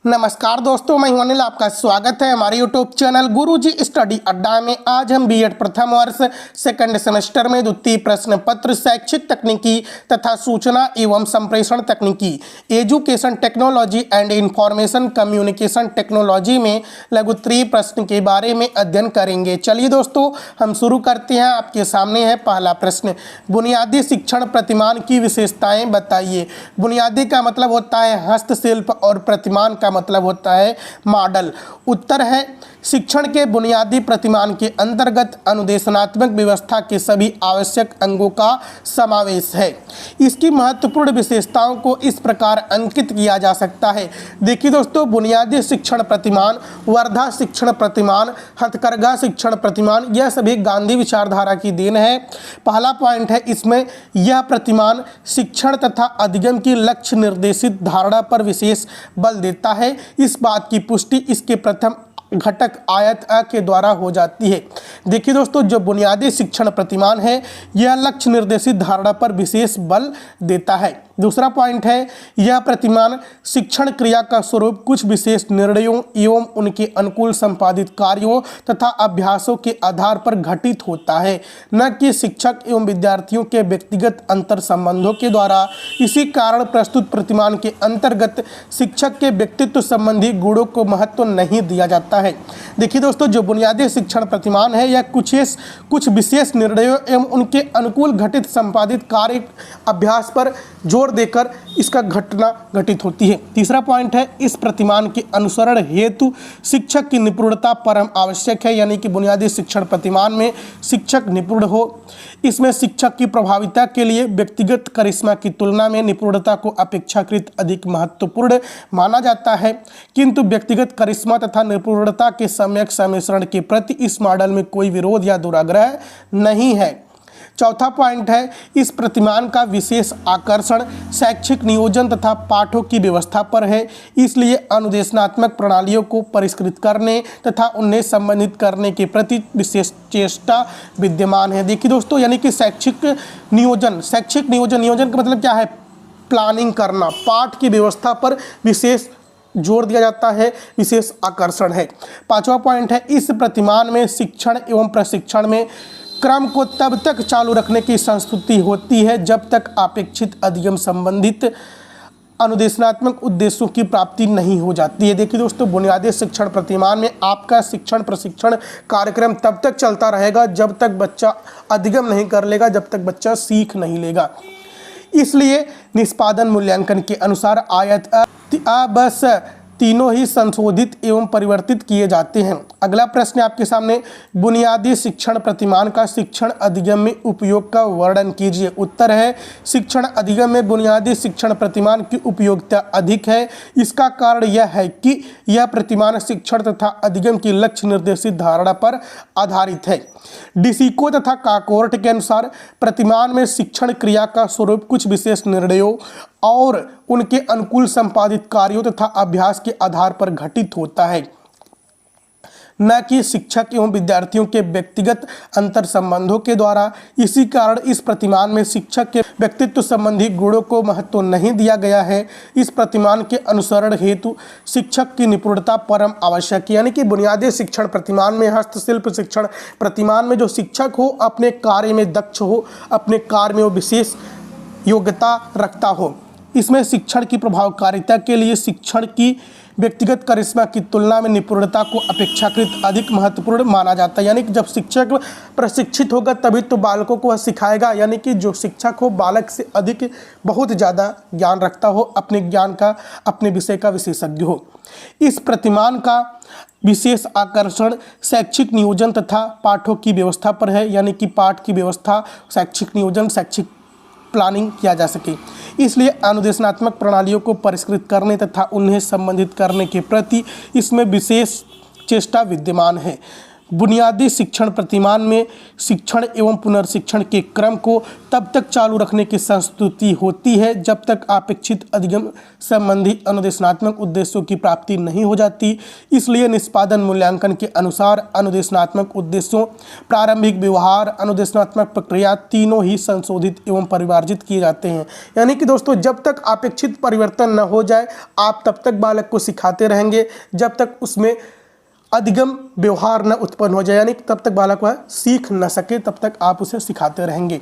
नमस्कार दोस्तों, मैं हूं अनिल। आपका स्वागत है हमारे यूट्यूब चैनल गुरुजी स्टडी अड्डा में। आज हम बीएड प्रथम वर्ष सेकंड सेमेस्टर में द्वितीय प्रश्न पत्र शैक्षिक तकनीकी तथा सूचना एवं संप्रेषण तकनीकी education technology and information communication technology में लघुत्तरीय प्रश्न के बारे में अध्ययन करेंगे। चलिए दोस्तों, हम शुरू करते हैं। आपके सामने है पहला प्रश्न, बुनियादी शिक्षण प्रतिमान की विशेषताएं बताइए। बुनियादी का मतलब होता है हस्तशिल्प और प्रतिमान का मतलब होता है मॉडल। उत्तर है शिक्षण के बुनियादी प्रतिमान के अंतर्गत अनुदेशनात्मक व्यवस्था के सभी आवश्यक अंगों का समावेश है। इसकी महत्वपूर्ण विशेषताओं को इस प्रकार अंकित किया जा सकता है। देखिए दोस्तों, बुनियादी शिक्षण प्रतिमान, वर्धा शिक्षण प्रतिमान, हथकरघा शिक्षण प्रतिमान, यह सभी गांधी विचारधारा की देन है। पहला पॉइंट है इसमें, यह प्रतिमान शिक्षण तथा अधिगम की लक्ष्य निर्देशित धारणा पर विशेष बल देता है। इस बात की पुष्टि इसके प्रथम घटक आयत अ के द्वारा हो जाती है। देखिए दोस्तों, जो बुनियादी शिक्षण प्रतिमान है यह लक्ष्य निर्देशित धारणा पर विशेष बल देता है। दूसरा पॉइंट है, यह प्रतिमान शिक्षण क्रिया का स्वरूप कुछ विशेष निर्णयों एवं उनके अनुकूल संपादित कार्यों तथा अभ्यासों के आधार पर घटित होता है, न कि शिक्षक एवं विद्यार्थियों के व्यक्तिगत अंतर संबंधों के द्वारा। इसी कारण प्रस्तुत प्रतिमान के अंतर्गत शिक्षक के व्यक्तित्व संबंधी गुणों को महत्व नहीं दिया जाता है। देखिए दोस्तों, जो बुनियादी शिक्षण प्रतिमान है यह कुछ विशेष निर्णयों एवं उनके अनुकूल घटित संपादित कार्य अभ्यास पर जोर देकर इसका घटना घटित होती है। तीसरा पॉइंट है, इस प्रतिमान के अनुसरण हेतु शिक्षक की निपुणता परम आवश्यक है, यानी कि बुनियादी शिक्षण प्रतिमान में शिक्षक निपुण हो। इसमें शिक्षक की प्रभाविता के लिए व्यक्तिगत करिश्मा की तुलना में निपुणता को अपेक्षाकृत अधिक महत्वपूर्ण माना जाता है, किंतु व्यक्तिगत करिश्मा तथा निपुणता के सम्यक सम्मिश्रण के प्रति इस मॉडल में कोई विरोध या दुराग्रह नहीं है। चौथा पॉइंट है, इस प्रतिमान का विशेष आकर्षण शैक्षिक नियोजन तथा पाठों की व्यवस्था पर है, इसलिए अनुदेशनात्मक प्रणालियों को परिष्कृत करने तथा उन्हें संबंधित करने के प्रति विशेष चेष्टा विद्यमान है। देखिए दोस्तों, यानी कि शैक्षिक नियोजन का मतलब क्या है? प्लानिंग करना, पाठ की व्यवस्था पर विशेष जोर दिया जाता है, विशेष आकर्षण है। पांचवा पॉइंट है, इस प्रतिमान में शिक्षण एवं प्रशिक्षण में क्रम को तब तक चालू रखने की संस्कृति होती है जब तक अपेक्षित अधिगम संबंधित अनुदेशनात्मक उद्देश्यों की प्राप्ति नहीं हो जाती है। देखिए दोस्तों, बुनियादी शिक्षण प्रतिमान में आपका शिक्षण प्रशिक्षण कार्यक्रम तब तक चलता रहेगा जब तक बच्चा अधिगम नहीं कर लेगा, जब तक बच्चा सीख नहीं लेगा। इसलिए निष्पादन मूल्यांकन के अनुसार आयत अ बस तीनों ही संशोधित एवं परिवर्तित किए जाते हैं। अगला प्रश्न आपके सामने, बुनियादी शिक्षण प्रतिमान का शिक्षण अधिगम में उपयोग का वर्णन कीजिए। उत्तर है, शिक्षण अधिगम में बुनियादी शिक्षण प्रतिमान की उपयोगिता अधिक है। इसका कारण यह है कि यह प्रतिमान शिक्षण तथा अधिगम की लक्ष्य निर्देशित धारणा पर आधारित है। डिसिको तथा काकोर्ट के अनुसार प्रतिमान में शिक्षण क्रिया का स्वरूप कुछ विशेष निर्णयों और उनके अनुकूल संपादित कार्यों तथा अभ्यास के आधार पर घटित होता है, न कि शिक्षक एवं विद्यार्थियों के व्यक्तिगत अंतर संबंधों के द्वारा। इसी कारण इस प्रतिमान में शिक्षक के व्यक्तित्व संबंधी गुणों को महत्व नहीं दिया गया है। इस प्रतिमान के अनुसरण हेतु शिक्षक की निपुणता परम आवश्यक है, यानी कि बुनियादी शिक्षण प्रतिमान में हस्तशिल्प शिक्षण प्रतिमान में जो शिक्षक हो अपने कार्य में दक्ष हो, अपने कार्य में वो विशेष योग्यता रखता हो। इसमें शिक्षण की प्रभावकारिता के लिए शिक्षण की व्यक्तिगत करिश्मा की तुलना में निपुणता को अपेक्षाकृत अधिक महत्वपूर्ण माना जाता है, यानी कि जब शिक्षक प्रशिक्षित होगा तभी तो बालकों को वह सिखाएगा, यानी कि जो शिक्षक हो बालक से अधिक बहुत ज़्यादा ज्ञान रखता हो, अपने ज्ञान का, अपने विषय का विशेषज्ञ हो। इस प्रतिमान का विशेष आकर्षण शैक्षिक नियोजन तथा पाठों की व्यवस्था पर है, यानी कि पाठ की व्यवस्था, शैक्षिक नियोजन, शैक्षिक प्लानिंग किया जा सके। इसलिए अनुदेशनात्मक प्रणालियों को परिष्कृत करने तथा उन्हें संबंधित करने के प्रति इसमें विशेष चेष्टा विद्यमान है। बुनियादी शिक्षण प्रतिमान में शिक्षण एवं पुनर्शिक्षण के क्रम को तब तक चालू रखने की संस्तुति होती है जब तक अपेक्षित अधिगम संबंधी अनुदेशनात्मक उद्देश्यों की प्राप्ति नहीं हो जाती। इसलिए निष्पादन मूल्यांकन के अनुसार अनुदेशनात्मक उद्देश्यों, प्रारंभिक व्यवहार, अनुदेशनात्मक प्रक्रिया तीनों ही संशोधित एवं परिमार्जित किए जाते हैं। यानी कि दोस्तों जब तक अपेक्षित परिवर्तन न हो जाए आप तब तक बालक को सिखाते रहेंगे, जब तक उसमें अधिगम व्यवहार न उत्पन्न हो जाए, यानी तब तक बालक वह सीख न सके तब तक आप उसे सिखाते रहेंगे।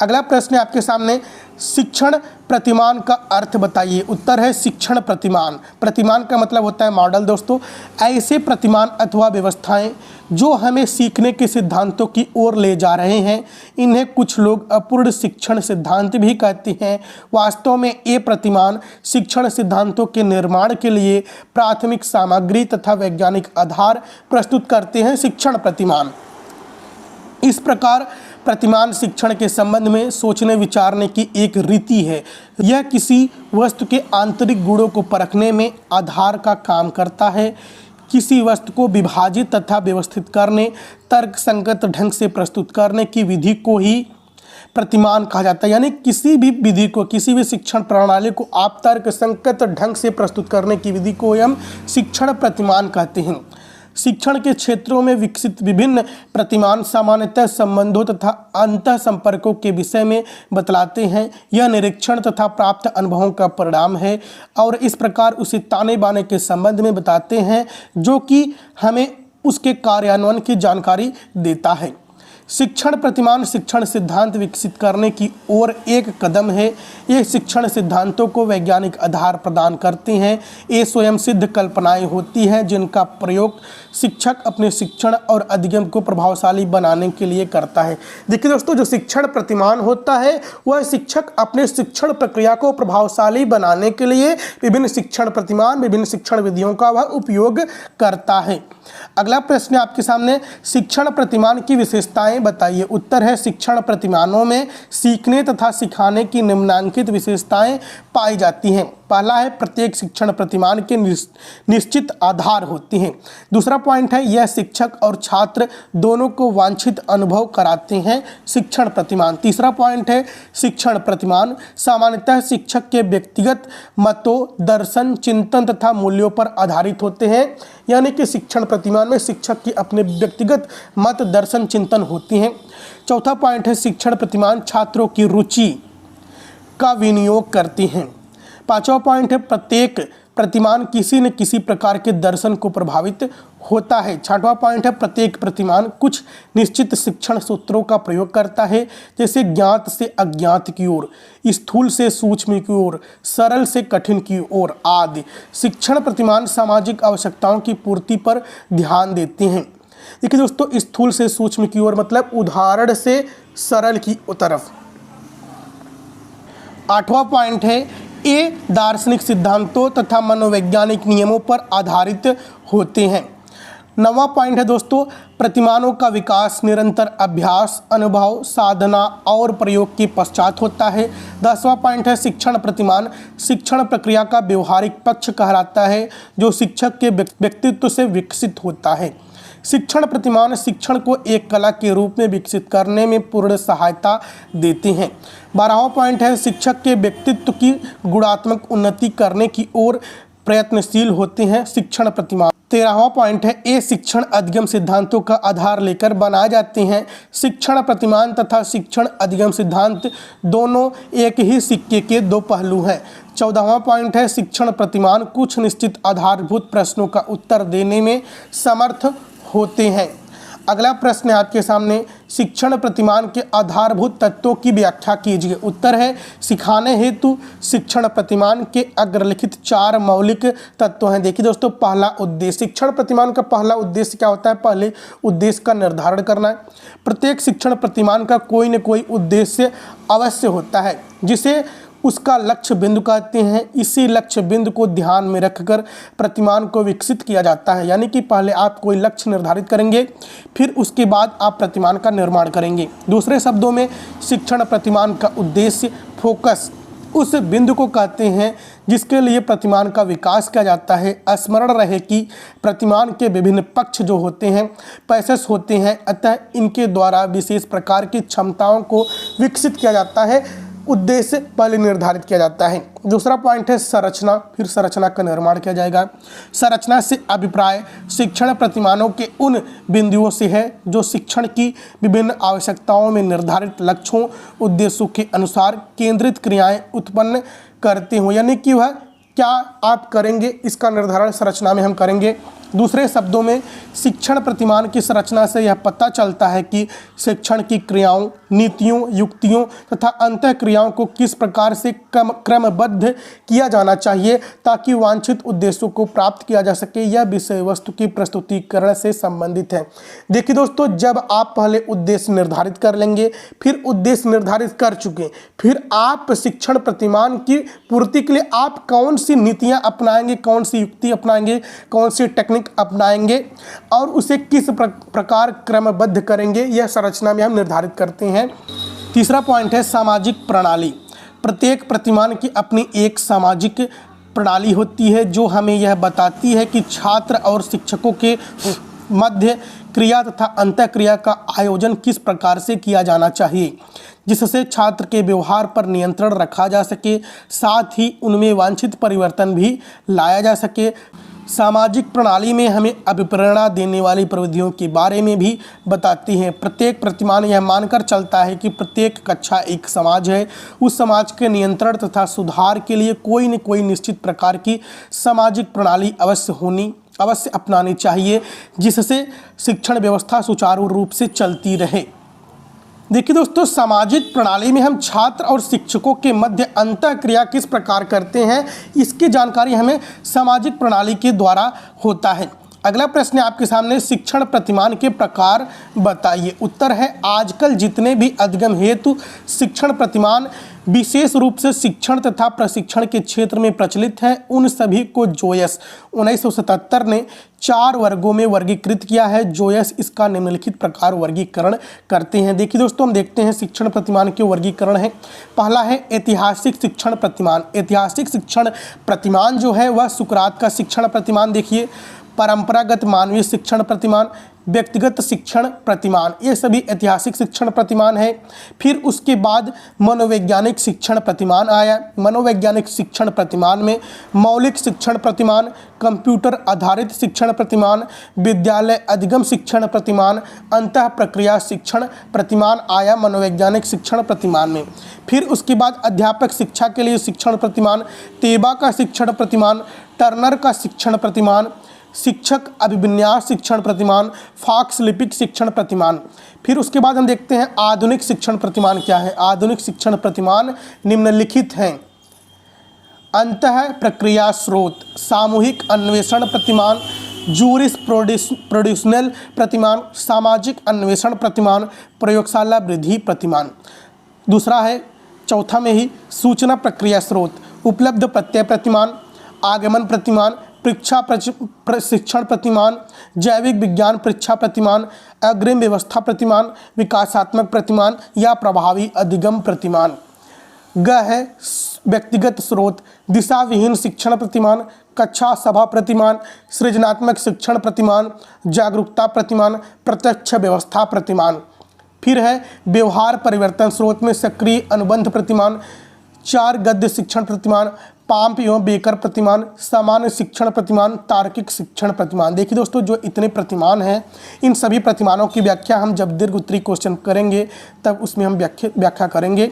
अगला प्रश्न है आपके सामने, शिक्षण प्रतिमान का अर्थ बताइए। उत्तर है शिक्षण प्रतिमान। प्रतिमान का मतलब होता है मॉडल। दोस्तों ऐसे प्रतिमान अथवा व्यवस्थाएं जो हमें सीखने के सिद्धांतों की ओर ले जा रहे हैं, इन्हें कुछ लोग अपूर्ण शिक्षण सिद्धांत भी कहते हैं। वास्तव में ये प्रतिमान शिक्षण सिद्धांतों के निर्माण के लिए प्राथमिक सामग्री तथा वैज्ञानिक आधार प्रस्तुत करते हैं। शिक्षण प्रतिमान इस प्रकार प्रतिमान शिक्षण के संबंध में सोचने विचारने की एक रीति है। यह किसी वस्तु के आंतरिक गुणों को परखने में आधार का काम करता है। किसी वस्तु को विभाजित तथा व्यवस्थित करने, तर्क संगत ढंग से प्रस्तुत करने की विधि को ही प्रतिमान कहा जाता है। यानी किसी भी विधि को, किसी भी शिक्षण प्रणाली को आप तर्क संगत ढंग से प्रस्तुत करने की विधि को हम शिक्षण प्रतिमान कहते हैं। शिक्षण के क्षेत्रों में विकसित विभिन्न प्रतिमान सामान्यतः संबंधों तथा अंतः संपर्कों के विषय में बतलाते हैं। यह निरीक्षण तथा प्राप्त अनुभवों का परिणाम है और इस प्रकार उसे ताने बाने के संबंध में बताते हैं जो कि हमें उसके कार्यान्वयन की जानकारी देता है। शिक्षण प्रतिमान शिक्षण सिद्धांत विकसित करने की ओर एक कदम है। ये शिक्षण सिद्धांतों को वैज्ञानिक आधार प्रदान करते हैं। ये स्वयं सिद्ध कल्पनाएं होती हैं जिनका प्रयोग शिक्षक अपने शिक्षण और अधिगम को प्रभावशाली बनाने के लिए करता है। देखिए दोस्तों, जो शिक्षण प्रतिमान होता है वह शिक्षक अपने शिक्षण प्रक्रिया को प्रभावशाली बनाने के लिए विभिन्न शिक्षण प्रतिमान, विभिन्न शिक्षण विधियों का वह उपयोग करता है। अगला प्रश्न आपके सामने, शिक्षण प्रतिमान की विशेषताएं बताइए। उत्तर है शिक्षण प्रतिमानों में सीखने तथा सिखाने की निम्नलिखित विशेषताएं पाई जाती हैं। पहला है प्रत्येक शिक्षण प्रतिमान के निश्चित आधार होते हैं। दूसरा पॉइंट है यह शिक्षक और छात्र दोनों को वांछित अनुभव कराते हैं। शिक्षण प्रतिमान। तीसरा पॉइंट है शिक्षण प्रतिमान सामान्यतः शिक्षक के व्यक्तिगत मतों, दर्शन, चिंतन तथा मूल्यों पर आधारित होते हैं। यानी कि शिक्षण प्रतिमान में शिक्षक की अपने व्यक्तिगत मत, दर्शन, चिंतन होती हैं। चौथा पॉइंट है शिक्षण प्रतिमान छात्रों की रुचि का विनियोग करती हैं। पांचवा पॉइंट है प्रत्येक प्रतिमान किसी न किसी प्रकार के दर्शन को प्रभावित होता है। छठवां पॉइंट है प्रत्येक प्रतिमान कुछ निश्चित शिक्षण सूत्रों का प्रयोग करता है, जैसे ज्ञात से अज्ञात की ओर, स्थूल से सूक्ष्म की ओर, सरल से कठिन की ओर आदि। शिक्षण प्रतिमान सामाजिक आवश्यकताओं की पूर्ति पर ध्यान देते हैं। देखिए दोस्तों, स्थूल से सूक्ष्म की ओर मतलब उदाहरण से सरल की तरफ। आठवां पॉइंट है ये दार्शनिक सिद्धांतों तथा मनोवैज्ञानिक नियमों पर आधारित होते हैं। नौवां पॉइंट है दोस्तों, प्रतिमानों का विकास निरंतर अभ्यास, अनुभव, साधना और प्रयोग के पश्चात होता है। 10वां पॉइंट है शिक्षण प्रतिमान शिक्षण प्रक्रिया का व्यवहारिक पक्ष कहलाता है जो शिक्षक के व्यक्तित्व से विकसित होता है। शिक्षण प्रतिमान शिक्षण को एक कला के रूप में विकसित करने में पूर्ण सहायता देते हैं। 12वां पॉइंट है शिक्षक के व्यक्तित्व की गुणात्मक उन्नति करने की ओर प्रयत्नशील होते हैं शिक्षण प्रतिमान। 13वां पॉइंट है ये शिक्षण अधिगम सिद्धांतों का आधार लेकर बनाए जाते हैं। शिक्षण प्रतिमान तथा शिक्षण अधिगम सिद्धांत दोनों एक ही सिक्के के दो पहलू हैं। 14वां पॉइंट है शिक्षण प्रतिमान कुछ निश्चित आधारभूत प्रश्नों का उत्तर देने में समर्थ होते हैं। अगला प्रश्न है आपके सामने, शिक्षण प्रतिमान के आधारभूत तत्वों की व्याख्या कीजिए। उत्तर है सिखाने हेतु शिक्षण प्रतिमान के अग्रलिखित 4 मौलिक तत्व हैं। देखिए दोस्तों, पहला उद्देश्य। शिक्षण प्रतिमान का पहला उद्देश्य क्या होता है? पहले उद्देश्य का निर्धारण करना है। प्रत्येक शिक्षण प्रतिमान का कोई न कोई उद्देश्य अवश्य होता है जिसे उसका लक्ष्य बिंदु कहते हैं। इसी लक्ष्य बिंदु को ध्यान में रखकर प्रतिमान को विकसित किया जाता है। यानी कि पहले आप कोई लक्ष्य निर्धारित करेंगे, फिर उसके बाद आप प्रतिमान का निर्माण करेंगे। दूसरे शब्दों में शिक्षण प्रतिमान का उद्देश्य फोकस उस बिंदु को कहते हैं जिसके लिए प्रतिमान का विकास किया जाता है। स्मरण रहे कि प्रतिमान के विभिन्न पक्ष जो होते हैं पैसेस होते हैं, अतः इनके द्वारा विशेष प्रकार की क्षमताओं को विकसित किया जाता है, उद्देश्य पहले निर्धारित किया जाता है। दूसरा पॉइंट है संरचना, फिर संरचना का निर्माण किया जाएगा। संरचना से अभिप्राय शिक्षण प्रतिमानों के उन बिंदुओं से है जो शिक्षण की विभिन्न आवश्यकताओं में निर्धारित लक्ष्यों उद्देश्यों के अनुसार केंद्रित क्रियाएं उत्पन्न करते हो, यानी कि वह क्या आप करेंगे इसका निर्धारण संरचना में हम करेंगे। दूसरे शब्दों में शिक्षण प्रतिमान की संरचना से यह पता चलता है कि शिक्षण की क्रियाओं, नीतियों, युक्तियों तथा अंतः क्रियाओं को किस प्रकार से क्रमबद्ध किया जाना चाहिए ताकि वांछित उद्देश्यों को प्राप्त किया जा सके। यह विषय वस्तु की प्रस्तुतिकरण से संबंधित है। देखिए दोस्तों, जब आप पहले उद्देश्य निर्धारित कर लेंगे, फिर उद्देश्य निर्धारित कर चुके, फिर आप शिक्षण प्रतिमान की पूर्ति के लिए आप कौन सी नीतियाँ अपनाएंगे, कौन सी युक्ति अपनाएंगे, कौन सी टेक्निक अपनाएंगे और उसे किस प्रकार क्रमबद्ध करेंगे, यह संरचना में हम निर्धारित करते हैं। तीसरा पॉइंट है सामाजिक प्रणाली। प्रत्येक प्रतिमान की अपनी एक सामाजिक प्रणाली होती है जो हमें यह बताती है कि छात्र और शिक्षकों के मध्य क्रिया तथा अंतःक्रिया का आयोजन किस प्रकार से किया जाना चाहिए, जिससे छात्र के व्यवहार पर नियंत्रण रखा जा सके, साथ ही उनमें वांछित परिवर्तन भी लाया जा सके। सामाजिक प्रणाली में हमें अभिप्रेरणा देने वाली प्रविधियों के बारे में भी बताती हैं। प्रत्येक प्रतिमान यह मानकर चलता है कि प्रत्येक कक्षा एक समाज है, उस समाज के नियंत्रण तथा सुधार के लिए कोई न कोई निश्चित प्रकार की सामाजिक प्रणाली अवश्य अपनानी चाहिए, जिससे शिक्षण व्यवस्था सुचारू रूप से चलती रहे। देखिए दोस्तों, सामाजिक प्रणाली में हम छात्र और शिक्षकों के मध्य अंतःक्रिया किस प्रकार करते हैं, इसकी जानकारी हमें सामाजिक प्रणाली के द्वारा होता है। अगला प्रश्न है आपके सामने, शिक्षण प्रतिमान के प्रकार बताइए। उत्तर है आजकल जितने भी अधिगम हेतु शिक्षण प्रतिमान विशेष रूप से शिक्षण तथा प्रशिक्षण के क्षेत्र में प्रचलित है, उन सभी को जोयस 1977 ने 4 वर्गों में वर्गीकृत किया है। जोयस इसका निम्नलिखित प्रकार वर्गीकरण करते हैं। देखिए दोस्तों, हम देखते हैं शिक्षण प्रतिमान के वर्गीकरण है। पहला है ऐतिहासिक शिक्षण प्रतिमान। ऐतिहासिक शिक्षण प्रतिमान जो है वह सुकरात का शिक्षण प्रतिमान देखिए, परंपरागत मानवीय शिक्षण प्रतिमान, व्यक्तिगत शिक्षण प्रतिमान, ये सभी ऐतिहासिक शिक्षण प्रतिमान है। फिर उसके बाद मनोवैज्ञानिक शिक्षण प्रतिमान आया। मनोवैज्ञानिक शिक्षण प्रतिमान में मौलिक शिक्षण प्रतिमान, कंप्यूटर आधारित शिक्षण प्रतिमान, विद्यालय अधिगम शिक्षण प्रतिमान, अंतः प्रक्रिया शिक्षण प्रतिमान आया मनोवैज्ञानिक शिक्षण प्रतिमान में। फिर उसके बाद अध्यापक शिक्षा के लिए शिक्षण प्रतिमान, तेबा का शिक्षण प्रतिमान, टर्नर का शिक्षण प्रतिमान, शिक्षक अभिविन्यास शिक्षण प्रतिमान, फॉक्स लिपिक शिक्षण प्रतिमान। फिर उसके बाद हम देखते हैं आधुनिक शिक्षण प्रतिमान क्या है। आधुनिक शिक्षण प्रतिमान निम्नलिखित हैं। अंतः प्रक्रिया स्रोत, सामूहिक अन्वेषण प्रतिमान, जूरिस प्रोड्यूशनल प्रतिमान, सामाजिक अन्वेषण प्रतिमान, प्रयोगशाला वृद्धि प्रतिमान। दूसरा है चौथा में ही सूचना प्रक्रिया स्रोत, उपलब्ध प्रत्यय प्रतिमान, आगमन प्रतिमान, परीक्षा प्रशिक्षण प्रतिमान, जैविक विज्ञान परीक्षा प्रतिमान, अग्रिम व्यवस्था प्रतिमान, विकासात्मक प्रतिमान या प्रभावी अधिगम प्रतिमान। ग है व्यक्तिगत स्रोत, दिशा विहीन शिक्षण प्रतिमान, कक्षा सभा प्रतिमान, सृजनात्मक शिक्षण प्रतिमान, जागरूकता प्रतिमान, प्रत्यक्ष व्यवस्था प्रतिमान। फिर है व्यवहार परिवर्तन स्रोत में सक्रिय अनुबंध प्रतिमान, 4 गद्य शिक्षण प्रतिमान, पाम्प एवं बेकर प्रतिमान, सामान्य शिक्षण प्रतिमान, तार्किक शिक्षण प्रतिमान। देखिए दोस्तों, जो इतने प्रतिमान हैं, इन सभी प्रतिमानों की व्याख्या हम जब दीर्घ उत्तरीय क्वेश्चन करेंगे तब उसमें हम व्याख्या करेंगे।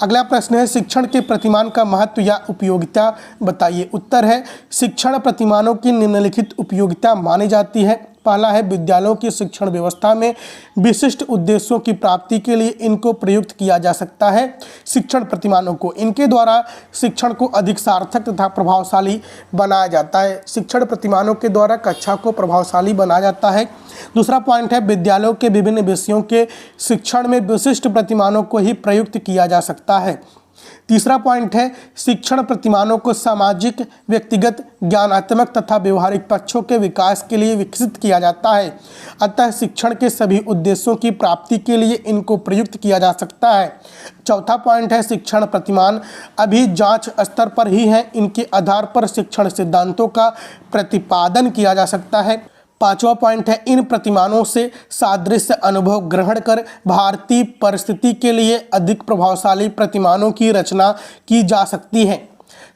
अगला प्रश्न है शिक्षण के प्रतिमान का महत्व या उपयोगिता बताइए। उत्तर है शिक्षण प्रतिमानों की निम्नलिखित उपयोगिता मानी जाती है। पहला है विद्यालयों की शिक्षण व्यवस्था में विशिष्ट उद्देश्यों की प्राप्ति के लिए इनको प्रयुक्त किया जा सकता है। शिक्षण प्रतिमानों को इनके द्वारा शिक्षण को अधिक सार्थक तथा प्रभावशाली बनाया जाता है। शिक्षण प्रतिमानों के द्वारा कक्षा को प्रभावशाली बनाया जाता है। दूसरा पॉइंट है विद्यालयों के विभिन्न विषयों के शिक्षण में विशिष्ट प्रतिमानों को ही प्रयुक्त किया जा सकता है। तीसरा पॉइंट है शिक्षण प्रतिमानों को सामाजिक, व्यक्तिगत, ज्ञानात्मक तथा व्यवहारिक पक्षों के विकास के लिए विकसित किया जाता है। अतः शिक्षण के सभी उद्देश्यों की प्राप्ति के लिए इनको प्रयुक्त किया जा सकता है। चौथा पॉइंट है शिक्षण प्रतिमान अभी जांच स्तर पर ही हैं, इनके आधार पर शिक्षण सिद्धांतों का प्रतिपादन किया जा सकता है। पांचवा पॉइंट है इन प्रतिमानों से सादृश्य अनुभव ग्रहण कर भारतीय परिस्थिति के लिए अधिक प्रभावशाली प्रतिमानों की रचना की जा सकती है।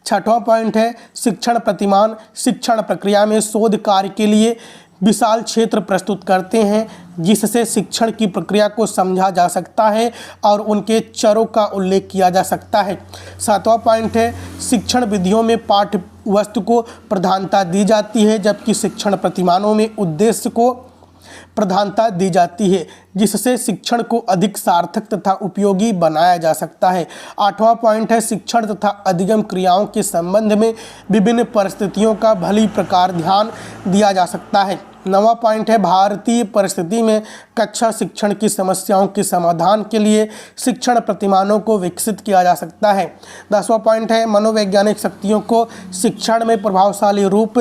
छठवां पॉइंट है शिक्षण प्रतिमान शिक्षण प्रक्रिया में शोध कार्य के लिए विशाल क्षेत्र प्रस्तुत करते हैं, जिससे शिक्षण की प्रक्रिया को समझा जा सकता है और उनके चरों का उल्लेख किया जा सकता है। सातवां पॉइंट है शिक्षण विधियों में पाठ्य वस्तु को प्रधानता दी जाती है, जबकि शिक्षण प्रतिमानों में उद्देश्य को प्रधानता दी जाती है, जिससे शिक्षण को अधिक सार्थक तथा उपयोगी बनाया जा सकता है। आठवां पॉइंट है शिक्षण तथा अधिगम क्रियाओं के संबंध में विभिन्न परिस्थितियों का भली प्रकार ध्यान दिया जा सकता है। नवा पॉइंट है भारतीय परिस्थिति में कक्षा शिक्षण की समस्याओं के समाधान के लिए शिक्षण प्रतिमानों को विकसित किया जा सकता है। 10वां पॉइंट है मनोवैज्ञानिक शक्तियों को शिक्षण में प्रभावशाली रूप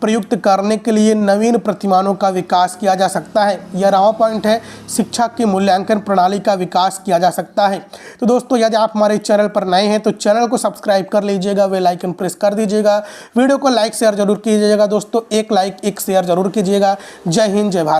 प्रयुक्त करने के लिए नवीन प्रतिमानों का विकास किया जा सकता है। 11वां पॉइंट है शिक्षा की मूल्यांकन प्रणाली का विकास किया जा सकता है। तो दोस्तों यदि आप हमारे चैनल पर नए हैं तो चैनल को सब्सक्राइब कर लीजिएगा, बेल आइकन प्रेस कर दीजिएगा, वीडियो को लाइक शेयर जरूर कीजिएगा दोस्तों, एक लाइक एक शेयर जरूर कीजिएगा। जय हिंद जय भारत।